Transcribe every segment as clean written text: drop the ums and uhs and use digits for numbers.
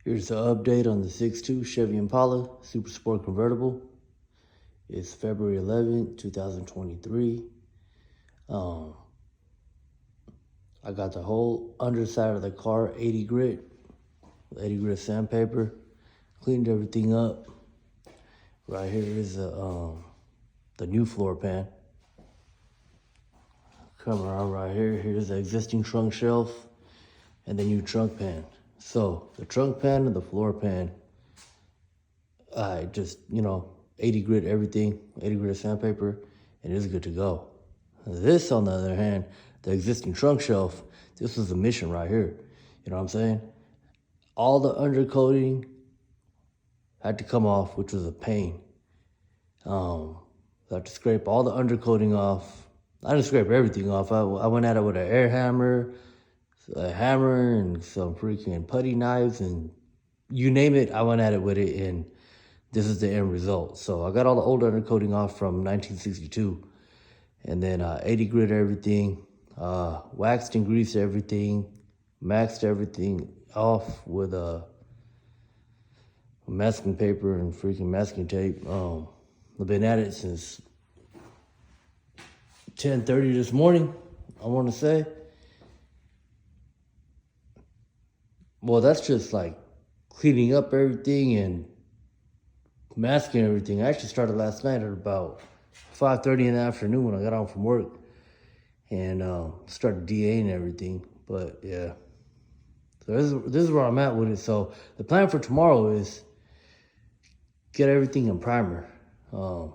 Here's the update on the 6.2 Chevy Impala Super Sport Convertible. It's February 11th, 2023. I got the whole underside of the car 80 grit sandpaper. Cleaned everything up. Right here is the new floor pan. Come around right here. Here's the existing trunk shelf and the new trunk pan. So the trunk pan and the floor pan, I just, 80 grit everything, 80 grit sandpaper, and it's good to go. This, on the other hand, the existing trunk shelf, this was the mission right here. You know what I'm saying? All the undercoating had to come off, which was a pain. I had to scrape all the undercoating off. I didn't scrape everything off. I went at it with an air hammer, a hammer, and some freaking putty knives, and you name it, I went at it with it, and this is the end result. So I got all the old undercoating off from 1962, and then 80 grit everything, waxed and greased everything, maxed everything off with masking paper and freaking masking tape. I've been at it since 10:30 this morning, I want to say. Well, that's just like cleaning up everything and masking everything. I actually started last night at about 5:30 in the afternoon when I got home from work, and started DAing everything. But yeah, so this is where I'm at with it. So the plan for tomorrow is get everything in primer. I'm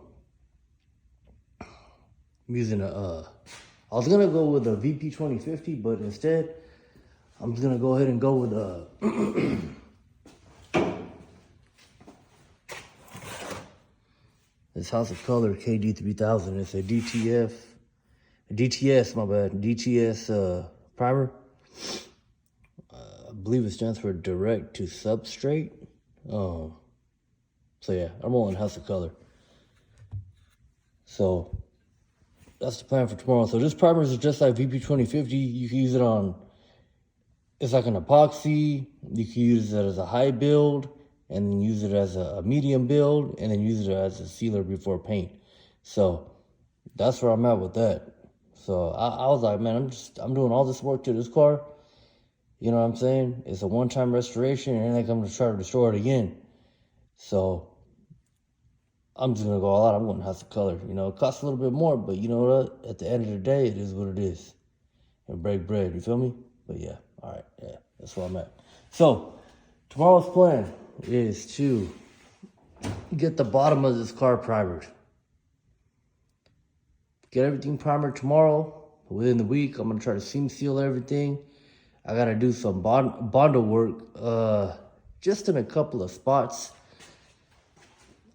using I was gonna go with a VP 2050, but instead I'm just gonna go ahead and go with this House of Color KD3000. It's a DTS primer. I believe it stands for Direct to Substrate. So yeah, I'm rolling House of Color. So that's the plan for tomorrow. So this primer is just like VP 2050. You can use it on, it's like an epoxy. You can use it as a high build, and then use it as a medium build, and then use it as a sealer before paint. So that's where I'm at with that. So I was like, man, I'm doing all this work to this car. You know what I'm saying? It's a one-time restoration, and I'm gonna try to restore it again. So I'm just gonna go all out. I'm going House of Color. It costs a little bit more, but you know what? At the end of the day, it is what it is. And break bread, you feel me? But yeah, all right, yeah, that's where I'm at. So tomorrow's plan is to get the bottom of this car primered. Get everything primered tomorrow. Within the week, I'm gonna try to seam seal everything. I gotta do some Bondo work, just in a couple of spots,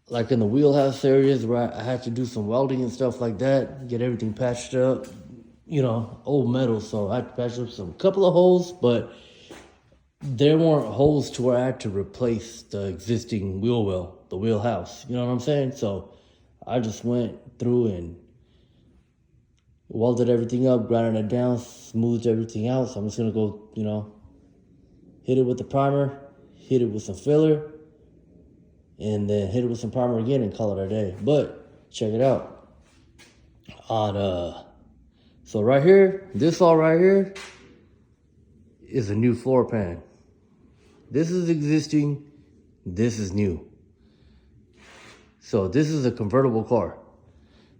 like in the wheelhouse areas where I had to do some welding and stuff like that, get everything patched up. Old metal, so I had to patch up some couple of holes, but there weren't holes to where I had to replace the existing wheel well, the wheelhouse. You know what I'm saying? So I just went through and welded everything up, grinded it down, smoothed everything out. So I'm just gonna go, hit it with the primer, hit it with some filler, and then hit it with some primer again and call it a day. But check it out. So right here, this all right here is a new floor pan. This is existing, this is new. So this is a convertible car.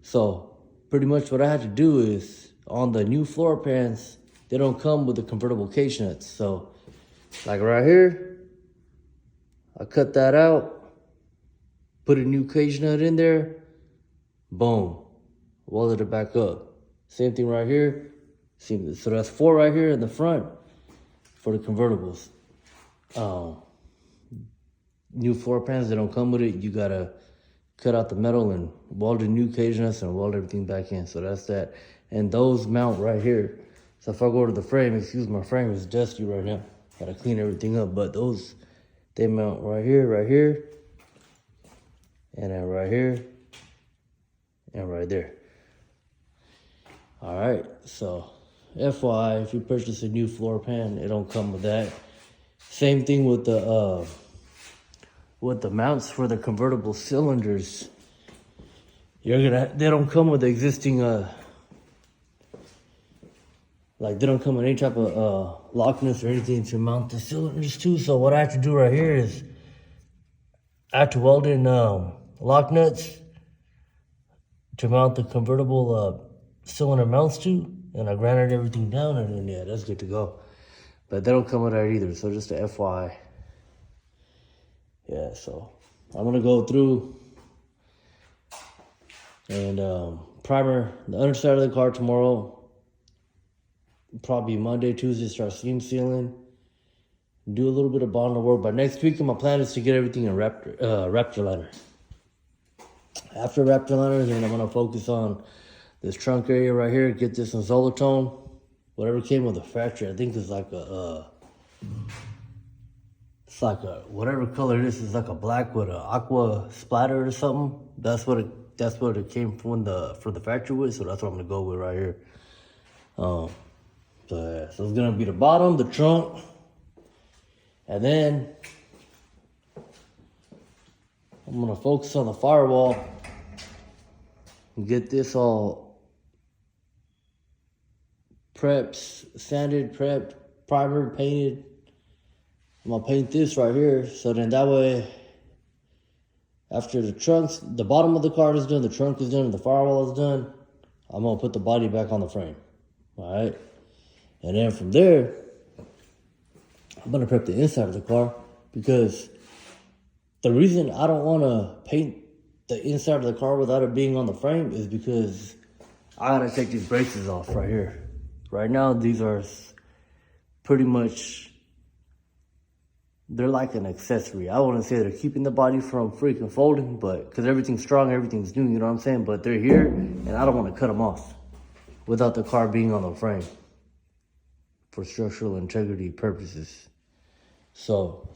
So pretty much what I had to do is, on the new floor pans, they don't come with the convertible cage nuts. So like right here, I cut that out, put a new cage nut in there, boom, welded it back up. Same thing right here. So that's 4 right here in the front for the convertibles. New floor pans, they don't come with it. You gotta cut out the metal and weld the new cage nuts and weld everything back in. So that's that. And those mount right here. So if I go to the frame, excuse my frame is dusty right now. Gotta clean everything up. But those, they mount right here, and then right here, and right there. All right, so FYI, if you purchase a new floor pan, it don't come with that. Same thing with the mounts for the convertible cylinders. They don't come with the existing like they don't come with any type of lock nuts or anything to mount the cylinders to. So what I have to do right here is I have to weld in lock nuts to mount the convertible cylinder mounts to, and I grounded everything down, and then yeah, that's good to go. But they don't come with that either, so just a FYI. Yeah, so I'm gonna go through and primer the underside of the car tomorrow. Probably Monday, Tuesday, start seam sealing. Do a little bit of bonding work. But next week, my plan is to get everything in Raptor liner. After Raptor liner, then I'm gonna focus on this trunk area right here. Get this in Zolatone. Whatever came with the factory, I think it's like whatever color this is, like a black with an aqua splatter or something. That's what it came from for the factory with. So that's what I'm gonna go with right here. So it's gonna be the bottom, the trunk, and then I'm gonna focus on the firewall and get this all prepped, sanded, prepped, primered, painted. I'm gonna paint this right here, so then that way, after the bottom of the car is done, the trunk is done, and the firewall is done, I'm gonna put the body back on the frame. All right. And then from there, I'm gonna prep the inside of the car, because the reason I don't wanna paint the inside of the car without it being on the frame is because I gotta take these braces off right here. Right now, these are pretty much, they're like an accessory. I wouldn't say they're keeping the body from freaking folding, but because everything's strong, everything's new, you know what I'm saying? But they're here, and I don't wanna cut them off without the car being on the frame, for structural integrity purposes. So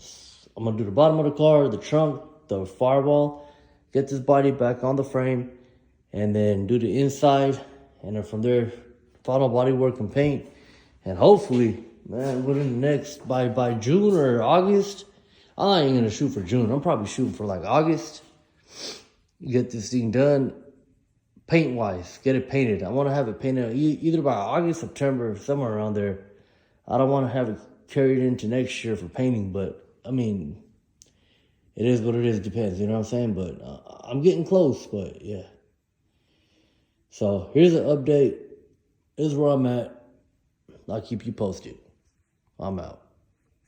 I'm gonna do the bottom of the car, the trunk, the firewall, get this body back on the frame, and then do the inside, and then from there, final body work and paint. And hopefully, man, within the next, by June or August, I ain't gonna shoot for June. I'm probably shooting for like August. Get this thing done, paint-wise, get it painted. I wanna have it painted either by August, September, somewhere around there. I don't want to have it carried into next year for painting, but I mean, it is what it is. It depends, you know what I'm saying? But I'm getting close, but yeah. So here's an update. This is where I'm at. I'll keep you posted. I'm out.